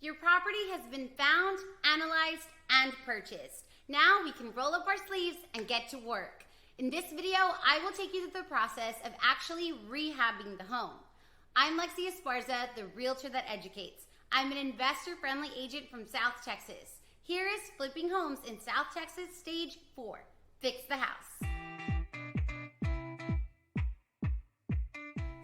Your property has been found, analyzed, and purchased. Now we can roll up our sleeves and get to work. In this video, I will take you through the process of actually rehabbing the home. I'm Lexi Esparza, the realtor that educates. I'm an investor-friendly agent from South Texas. Here is Flipping Homes in South Texas, Stage 4. Fix the house.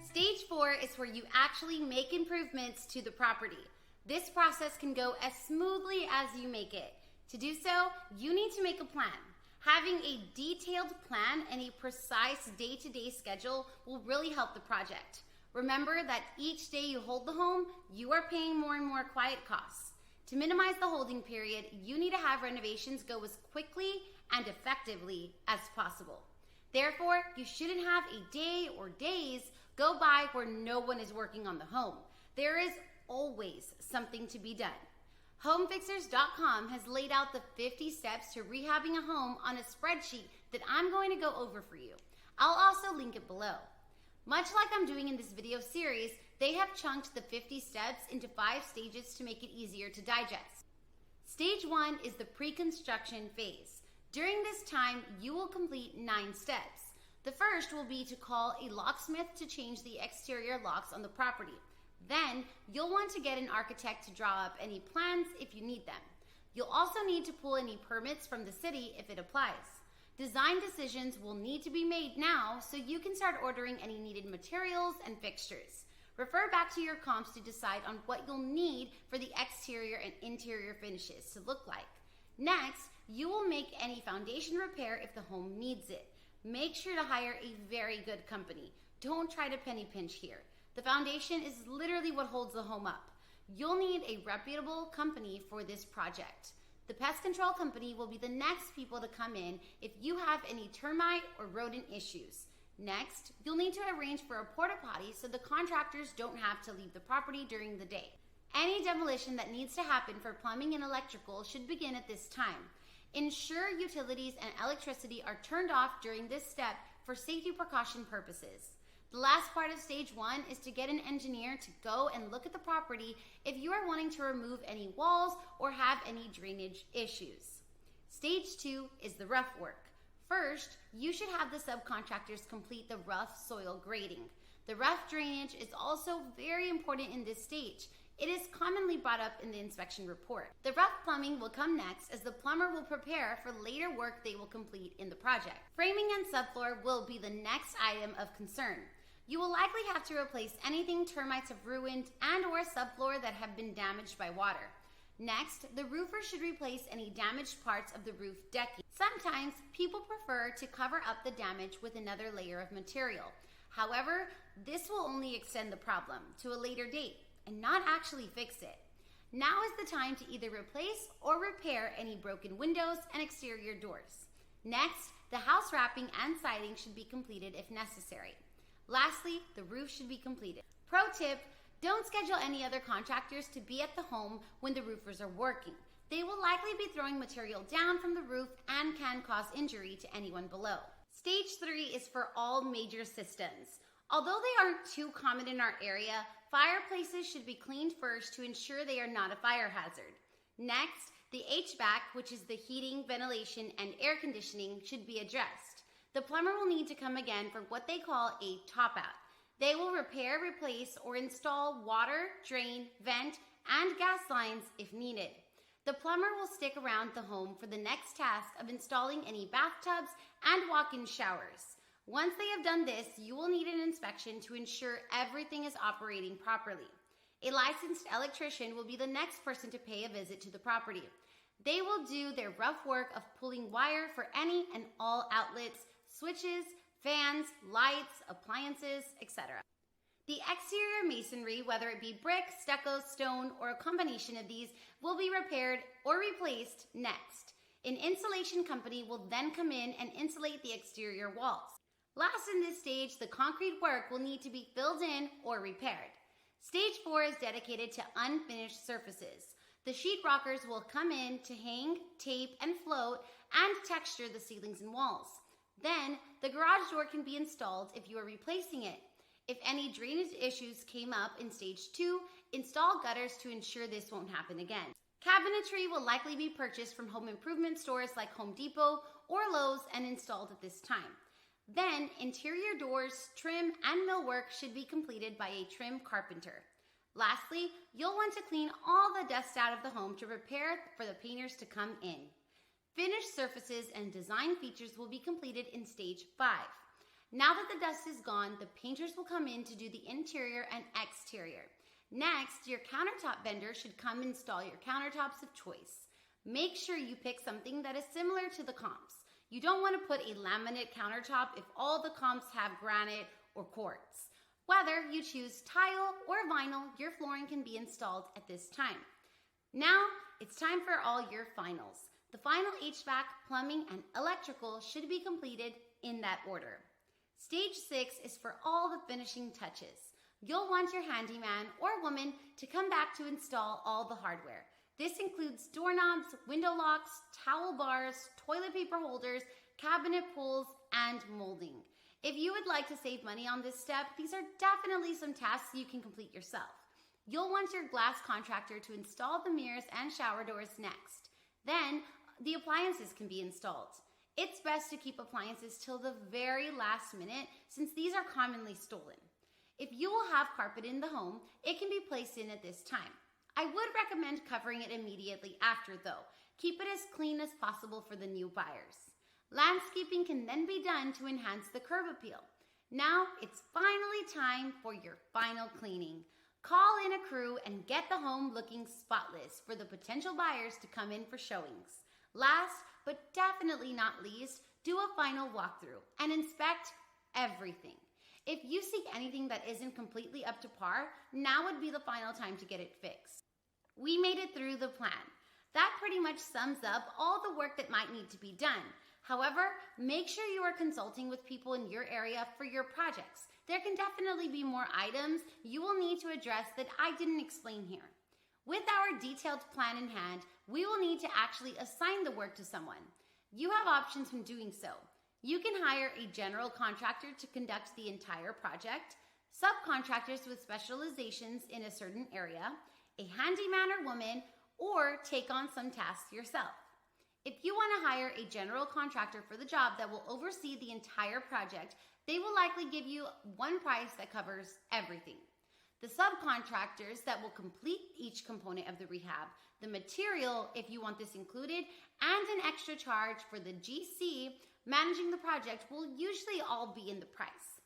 Stage 4 is where you actually make improvements to the property. This process can go as smoothly as you make it. To do so, you need to make a plan. Having a detailed plan and a precise day-to-day schedule will really help the project. Remember that each day you hold the home, you are paying more and more quiet costs. To minimize the holding period, you need to have renovations go as quickly and effectively as possible. Therefore, you shouldn't have a day or days go by where no one is working on the home. There is always something to be done. Homefixers.com has laid out the 50 steps to rehabbing a home on a spreadsheet that I'm going to go over for you. I'll also link it below. Much like I'm doing in this video series, they have chunked the 50 steps into 5 stages to make it easier to digest. Stage 1 is the pre-construction phase. During this time, you will complete 9 steps. The first will be to call a locksmith to change the exterior locks on the property. Then, you'll want to get an architect to draw up any plans if you need them. You'll also need to pull any permits from the city if it applies. Design decisions will need to be made now so you can start ordering any needed materials and fixtures. Refer back to your comps to decide on what you'll need for the exterior and interior finishes to look like. Next, you will make any foundation repair if the home needs it. Make sure to hire a very good company. Don't try to penny pinch here. The foundation is literally what holds the home up. You'll need a reputable company for this project. The pest control company will be the next people to come in if you have any termite or rodent issues. Next, you'll need to arrange for a porta potty so the contractors don't have to leave the property during the day. Any demolition that needs to happen for plumbing and electrical should begin at this time. Ensure utilities and electricity are turned off during this step for safety precaution purposes. The last part of stage 1 is to get an engineer to go and look at the property if you are wanting to remove any walls or have any drainage issues. Stage 2 is the rough work. First, you should have the subcontractors complete the rough soil grading. The rough drainage is also very important in this stage. It is commonly brought up in the inspection report. The rough plumbing will come next as the plumber will prepare for later work they will complete in the project. Framing and subfloor will be the next item of concern. You will likely have to replace anything termites have ruined and or subfloor that have been damaged by water. Next, the roofer should replace any damaged parts of the roof decking. Sometimes people prefer to cover up the damage with another layer of material. However, this will only extend the problem to a later date and not actually fix it. Now is the time to either replace or repair any broken windows and exterior doors. Next, the house wrapping and siding should be completed if necessary. Lastly, the roof should be completed. Pro tip, don't schedule any other contractors to be at the home when the roofers are working. They will likely be throwing material down from the roof and can cause injury to anyone below. Stage 3 is for all major systems. Although they aren't too common in our area, fireplaces should be cleaned first to ensure they are not a fire hazard. Next, the HVAC, which is the heating, ventilation, and air conditioning, should be addressed. The plumber will need to come again for what they call a top-out. They will repair, replace, or install water, drain, vent, and gas lines if needed. The plumber will stick around the home for the next task of installing any bathtubs and walk-in showers. Once they have done this, you will need an inspection to ensure everything is operating properly. A licensed electrician will be the next person to pay a visit to the property. They will do their rough work of pulling wire for any and all outlets, switches, fans, lights, appliances, etc. The exterior masonry, whether it be brick, stucco, stone, or a combination of these, will be repaired or replaced next. An insulation company will then come in and insulate the exterior walls. Last in this stage, the concrete work will need to be filled in or repaired. Stage 4 is dedicated to unfinished surfaces. The sheetrockers will come in to hang, tape, and float, and texture the ceilings and walls. Then, the garage door can be installed if you are replacing it. If any drainage issues came up in stage 2, install gutters to ensure this won't happen again. Cabinetry will likely be purchased from home improvement stores like Home Depot or Lowe's and installed at this time. Then, interior doors, trim, and millwork should be completed by a trim carpenter. Lastly, you'll want to clean all the dust out of the home to prepare for the painters to come in. Finished surfaces and design features will be completed in stage 5. Now that the dust is gone, the painters will come in to do the interior and exterior. Next, your countertop vendor should come install your countertops of choice. Make sure you pick something that is similar to the comps. You don't want to put a laminate countertop if all the comps have granite or quartz. Whether you choose tile or vinyl, your flooring can be installed at this time. Now, it's time for all your finals. The final HVAC, plumbing, and electrical should be completed in that order. Stage 6 is for all the finishing touches. You'll want your handyman or woman to come back to install all the hardware. This includes doorknobs, window locks, towel bars, toilet paper holders, cabinet pulls, and molding. If you would like to save money on this step, these are definitely some tasks you can complete yourself. You'll want your glass contractor to install the mirrors and shower doors next. Then, the appliances can be installed. It's best to keep appliances till the very last minute since these are commonly stolen. If you will have carpet in the home, it can be placed in at this time. I would recommend covering it immediately after though. Keep it as clean as possible for the new buyers. Landscaping can then be done to enhance the curb appeal. Now it's finally time for your final cleaning. Call in a crew and get the home looking spotless for the potential buyers to come in for showings. Last, but definitely not least, do a final walkthrough and inspect everything. If you see anything that isn't completely up to par, now would be the final time to get it fixed. We made it through the plan. That pretty much sums up all the work that might need to be done. However, make sure you are consulting with people in your area for your projects. There can definitely be more items you will need to address that I didn't explain here. With our detailed plan in hand, we will need to actually assign the work to someone. You have options when doing so. You can hire a general contractor to conduct the entire project, subcontractors with specializations in a certain area, a handyman or woman, or take on some tasks yourself. If you want to hire a general contractor for the job that will oversee the entire project, they will likely give you one price that covers everything. The subcontractors that will complete each component of the rehab, the material if you want this included, and an extra charge for the GC managing the project will usually all be in the price.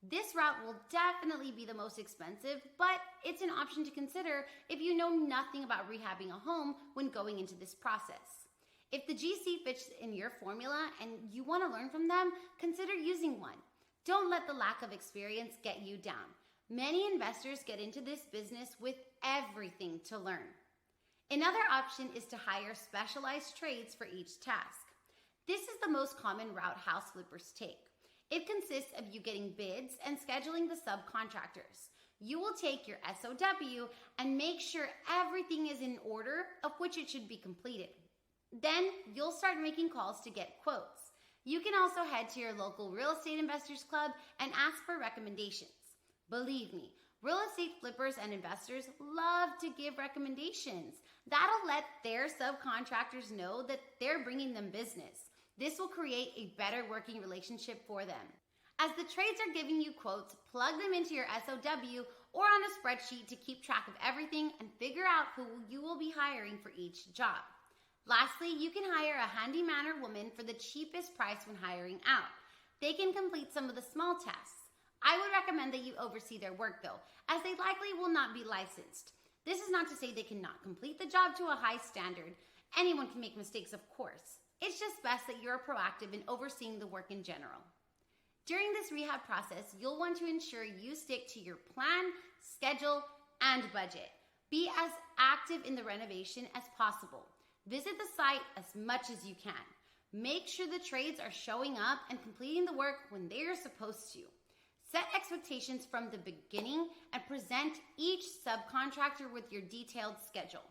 This route will definitely be the most expensive, but it's an option to consider if you know nothing about rehabbing a home when going into this process. If the GC fits in your formula and you want to learn from them, consider using one. Don't let the lack of experience get you down. Many investors get into this business with everything to learn. Another option is to hire specialized trades for each task. This is the most common route house flippers take. It consists of you getting bids and scheduling the subcontractors. You will take your SOW and make sure everything is in order of which it should be completed. Then you'll start making calls to get quotes. You can also head to your local real estate investors club and ask for recommendations. Believe me, real estate flippers and investors love to give recommendations. That'll let their subcontractors know that they're bringing them business. This will create a better working relationship for them. As the trades are giving you quotes, plug them into your SOW or on a spreadsheet to keep track of everything and figure out who you will be hiring for each job. Lastly, you can hire a handyman or woman for the cheapest price when hiring out. They can complete some of the small tasks. I would recommend that you oversee their work though, as they likely will not be licensed. This is not to say they cannot complete the job to a high standard. Anyone can make mistakes, of course. It's just best that you're proactive in overseeing the work in general. During this rehab process, you'll want to ensure you stick to your plan, schedule, and budget. Be as active in the renovation as possible. Visit the site as much as you can. Make sure the trades are showing up and completing the work when they are supposed to. Set expectations from the beginning and present each subcontractor with your detailed schedule.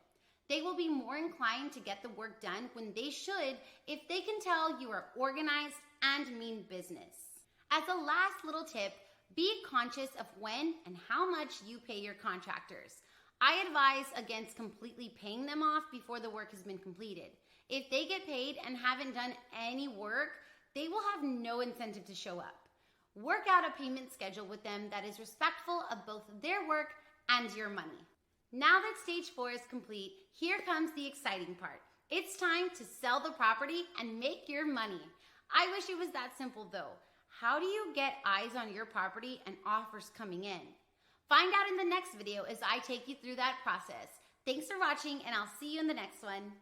They will be more inclined to get the work done when they should if they can tell you are organized and mean business. As a last little tip, be conscious of when and how much you pay your contractors. I advise against completely paying them off before the work has been completed. If they get paid and haven't done any work, they will have no incentive to show up. Work out a payment schedule with them that is respectful of both their work and your money. Now that stage 4 is complete, here comes the exciting part. It's time to sell the property and make your money. I wish it was that simple though. How do you get eyes on your property and offers coming in? Find out in the next video as I take you through that process. Thanks for watching, and I'll see you in the next one.